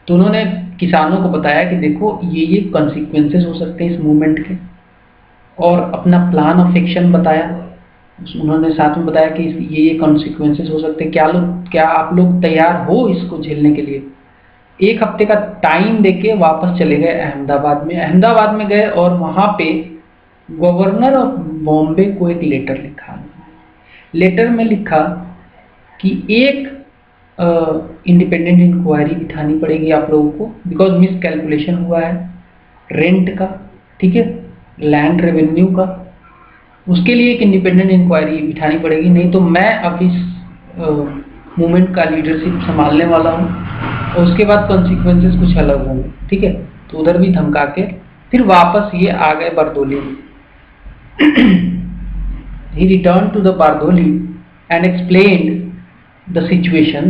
तो उन्होंने किसानों को बताया कि देखो ये कॉन्सिक्वेंसेस हो सकते हैं इस मूवमेंट के, और अपना प्लान ऑफ एक्शन बताया। उन्होंने साथ में बताया कि ये कॉन्सिक्वेंसेस हो सकते हैं, क्या आप लोग तैयार हो इसको झेलने के लिए। एक हफ्ते का टाइम देके वापस चले गए अहमदाबाद में। अहमदाबाद में गए और वहाँ पे गवर्नर ऑफ बॉम्बे को एक लेटर लिखा। लेटर में लिखा कि एक इंडिपेंडेंट इंक्वायरी बिठानी पड़ेगी आप लोगों को, बिकॉज मिस कैलकुलेशन हुआ है रेंट का, ठीक है, लैंड रेवेन्यू का। उसके लिए एक इंडिपेंडेंट इंक्वायरी बिठानी पड़ेगी, नहीं तो मैं अब इस मूवमेंट का लीडरशिप संभालने वाला हूँ, और उसके बाद कॉन्सिक्वेंसेस कुछ अलग होंगे। ठीक है, तो उधर भी धमका के फिर वापस ये आ गए बारदोली में। He returned to the Bardoli and explained the situation.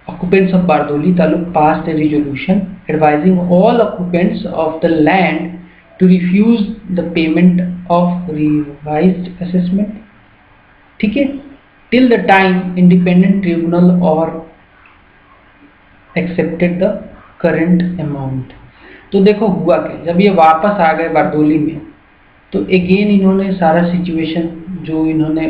Occupants of Bardoli Taluk passed a resolution advising all occupants of the land to refuse the payment of revised assessment. ठीक है, till the time independent tribunal or accepted the current amount. तो देखो हुआ क्या, जब ये वापस आ गए बारदोली में, तो अगेन इन्होंने सारा सिचुएशन जो इन्होंने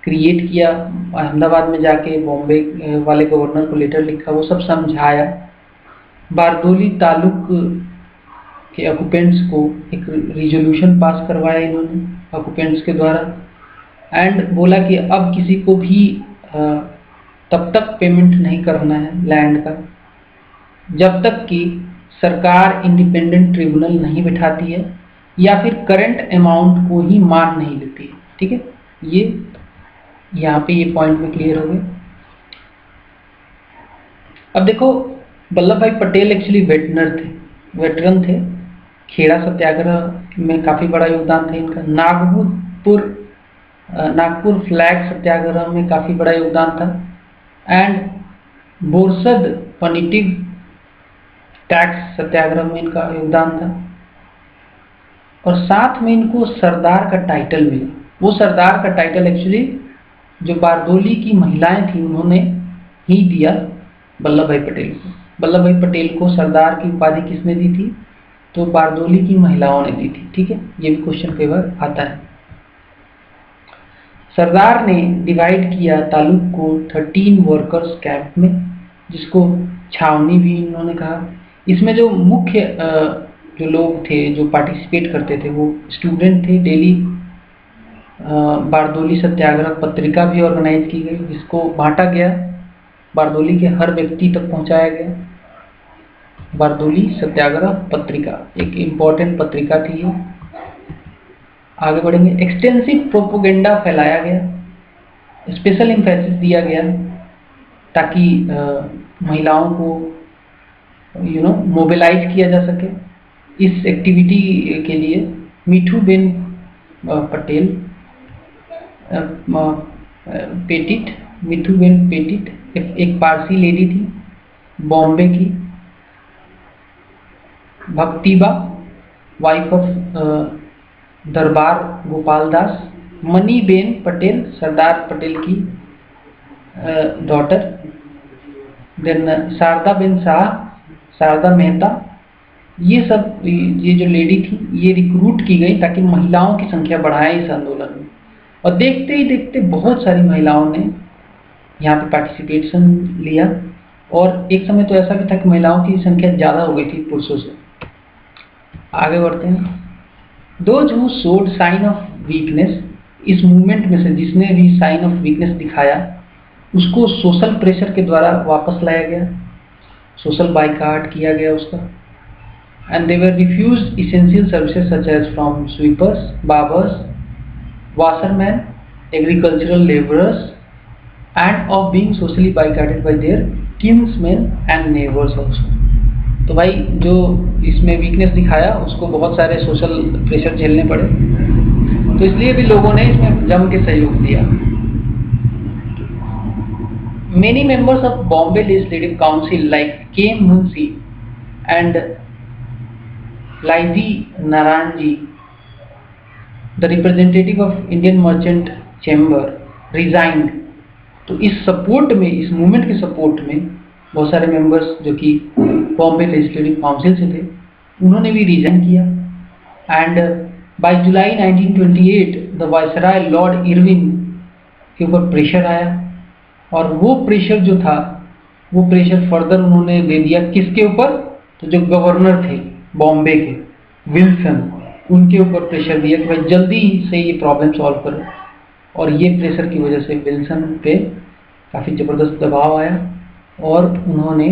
क्रिएट किया, अहमदाबाद में जाके बॉम्बे वाले गवर्नर को लेटर लिखा, वो सब समझाया। बारदोली तालुक के ऑक्यूपेंट्स को एक रिजोल्यूशन पास करवाया इन्होंने ऑक्यूपेंट्स के द्वारा, एंड बोला कि अब किसी को भी तब तक पेमेंट नहीं करना है लैंड का जब तक कि सरकार इंडिपेंडेंट ट्रिब्यूनल नहीं बिठाती है या फिर करंट अमाउंट को ही मान नहीं लेती है। ठीक है, ये यहाँ पे ये पॉइंट में क्लियर हो गए। अब देखो, वल्लभ भाई पटेल एक्चुअली वेटरन थे। खेड़ा सत्याग्रह में काफ़ी बड़ा योगदान था इनका। नागपुर फ्लैग सत्याग्रह में काफ़ी बड़ा योगदान था, एंड बोरसद पनिटिग टैक्स सत्याग्रह में इनका योगदान था, और साथ में इनको सरदार का टाइटल मिला। वो सरदार का टाइटल एक्चुअली जो बारदोली की महिलाएं थी उन्होंने ही दिया वल्लभ भाई पटेल को। वल्लभ भाई पटेल को सरदार की उपाधि किसने दी थी, तो बारदोली की महिलाओं ने दी थी। ठीक है, ये भी क्वेश्चन पेपर आता है। सरदार ने डिवाइड किया तालुक को 13 वर्कर्स कैंप में, जिसको छावनी भी इन्होंने कहा। इसमें जो मुख्य जो लोग थे जो पार्टिसिपेट करते थे वो स्टूडेंट थे। डेली बारदोली सत्याग्रह पत्रिका भी ऑर्गेनाइज की गई, जिसको बांटा गया, बारदोली के हर व्यक्ति तक पहुंचाया गया। बारदोली सत्याग्रह पत्रिका एक इम्पॉर्टेंट पत्रिका थी। आगे बढ़ेंगे। एक्सटेंसिव प्रोपोगेंडा फैलाया गया, स्पेशल एम्फेसिस दिया गया ताकि महिलाओं को मोबिलाइज किया जा सके इस एक्टिविटी के लिए। मिठू बेन पटेल पेटिट, मिठू बेन पेटिट एक पारसी लेडी थी बॉम्बे की। Bhaktiba wife of Darbar Gopal Das. Maniben Patel Sardar Patel की daughter. Then Shardaben Shah, Sharda Mehta, ये जो लेडी थी ये रिक्रूट की गई ताकि महिलाओं की संख्या बढ़ाएं इस आंदोलन में। और देखते ही देखते बहुत सारी महिलाओं ने यहाँ पे पार्टिसिपेशन लिया, और एक समय तो ऐसा भी था कि महिलाओं की संख्या ज़्यादा हो गई थी पुरुषों से। आगे बढ़ते हैं। Those who showed sign of weakness, इस मूवमेंट में से जिसने भी साइन ऑफ वीकनेस दिखाया उसको सोशल प्रेशर के द्वारा वापस लाया गया, सोशल बाइकाट किया गया उसका। And they were refused essential services such as from sweepers, barbers, washermen, agricultural laborers, and of being socially boycotted by their kinsmen and neighbors also. तो भाई जो इसमें वीकनेस दिखाया उसको बहुत सारे सोशल प्रेशर झेलने पड़े, तो इसलिए भी लोगों ने इसमें जम के सहयोग दिया। Many members of Bombay Legislative Council like K. Munshi and Laiji Naranji, the representative of Indian Merchant Chamber, resigned। तो इस सपोर्ट में, इस मूवमेंट के सपोर्ट में बहुत सारे मेंबर्स जो कि बॉम्बे लेजिस्लेटिव काउंसिल से थे उन्होंने भी रिजाइन किया। And by July 1928 the viceroy Lord Irwin के ऊपर प्रेशर आया, और वो प्रेशर जो था वो प्रेशर फर्दर उन्होंने दे दिया किसके ऊपर, तो जो गवर्नर थे बॉम्बे के विल्सन, उनके ऊपर प्रेशर दिया कि भाई जल्दी से ये प्रॉब्लम सॉल्व करो। और ये प्रेशर की वजह से विल्सन पे काफ़ी ज़बरदस्त दबाव आया और उन्होंने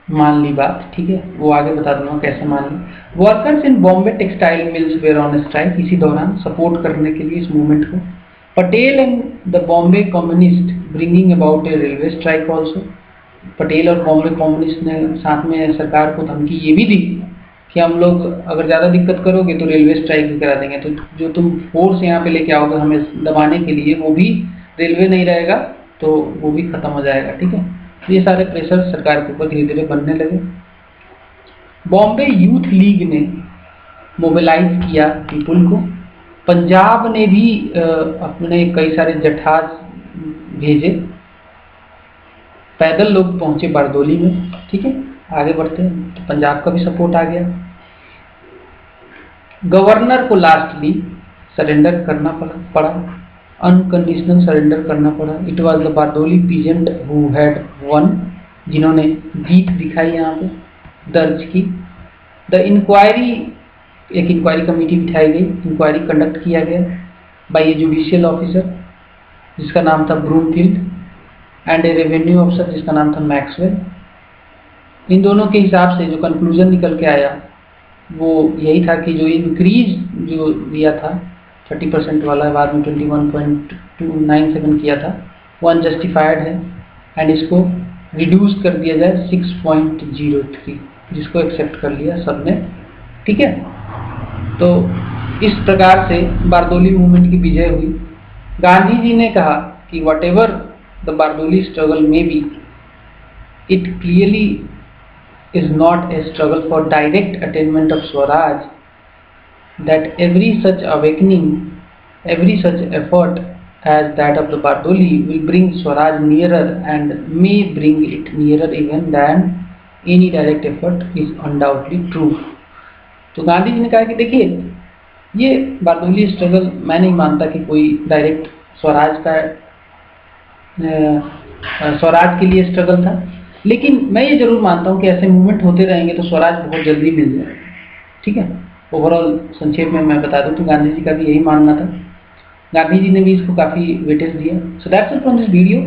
मान ली बात। ठीक है, वो आगे बता दूंगा कैसे मान ली। Workers in Bombay textile mills were on strike. इसी दौरान सपोर्ट करने के लिए इस मूवमेंट को Patel and the Bombay communist bringing about a railway strike also. Patel और बॉम्बे कम्युनिस्ट ने साथ में सरकार को धमकी ये भी दी कि हम लोग अगर ज़्यादा दिक्कत करोगे तो रेलवे स्ट्राइक भी करा देंगे, तो जो तुम फोर्स यहाँ पे लेके आओगे हमें दबाने के लिए, वो भी रेलवे नहीं रहेगा तो वो भी ख़त्म हो जाएगा। ठीक है, ये सारे प्रेशर सरकार के ऊपर धीरे धीरे बनने लगे। बॉम्बे यूथ लीग ने मोबिलाइज किया पीपुल को। पंजाब ने भी अपने कई सारे जठार भेजे, पैदल लोग पहुंचे बारदोली में। ठीक है, आगे बढ़ते हैं, तो पंजाब का भी सपोर्ट आ गया। गवर्नर को लास्टली सरेंडर करना पड़ा, अनकंडीशनल सरेंडर करना पड़ा। It was the Bardoli peasant who had one, जिन्होंने जीत दिखाई यहाँ पे दर्ज की। द इंक्वायरी, एक इंक्वायरी कमेटी बिठाई गई, इंक्वायरी कंडक्ट किया गया बाय ए जुडिशियल ऑफिसर जिसका नाम था Broomfield and a revenue officer जिसका नाम था मैक्सवेल। इन दोनों के हिसाब से जो कंक्लूजन निकल के आया वो यही था कि जो इंक्रीज जो दिया था 30% वाला, बाद में 21.297 किया था, वो अनजस्टिफाइड है एंड इसको रिड्यूस कर दिया जाए 6.03, जिसको एक्सेप्ट कर लिया सबने। ठीक है, तो इस प्रकार से बारदोली मूवमेंट की विजय हुई। गांधी जी ने कहा कि whatever the Bardoli struggle may be, it clearly is not a struggle for direct attainment of Swaraj, that every such awakening, every such effort as that of the Bardoli will bring Swaraj nearer and may bring it nearer even than any direct effort is undoubtedly true। तो गांधी जी ने कहा कि देखिए ये Bardoli struggle मैं नहीं मानता कि कोई डायरेक्ट स्वराज का स्वराज के लिए स्ट्रगल था, लेकिन मैं ये जरूर मानता हूँ कि ऐसे मूवमेंट होते रहेंगे तो स्वराज बहुत जल्दी मिल जाएगा। ठीक है, ओवरऑल संक्षेप में मैं बता दूँ तो गांधी जी का भी यही मानना था। गांधी जी ने भी इसको काफ़ी वेटेज दिया। So that's it from this video.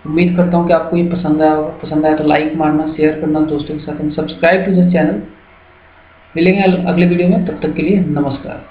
उम्मीद करता हूँ कि आपको ये पसंद आया होगा। पसंद आया तो लाइक मारना, शेयर करना दोस्तों के साथ, सब्सक्राइब टू दिस चैनल। मिलेंगे अगले वीडियो में, तब तक के लिए नमस्कार।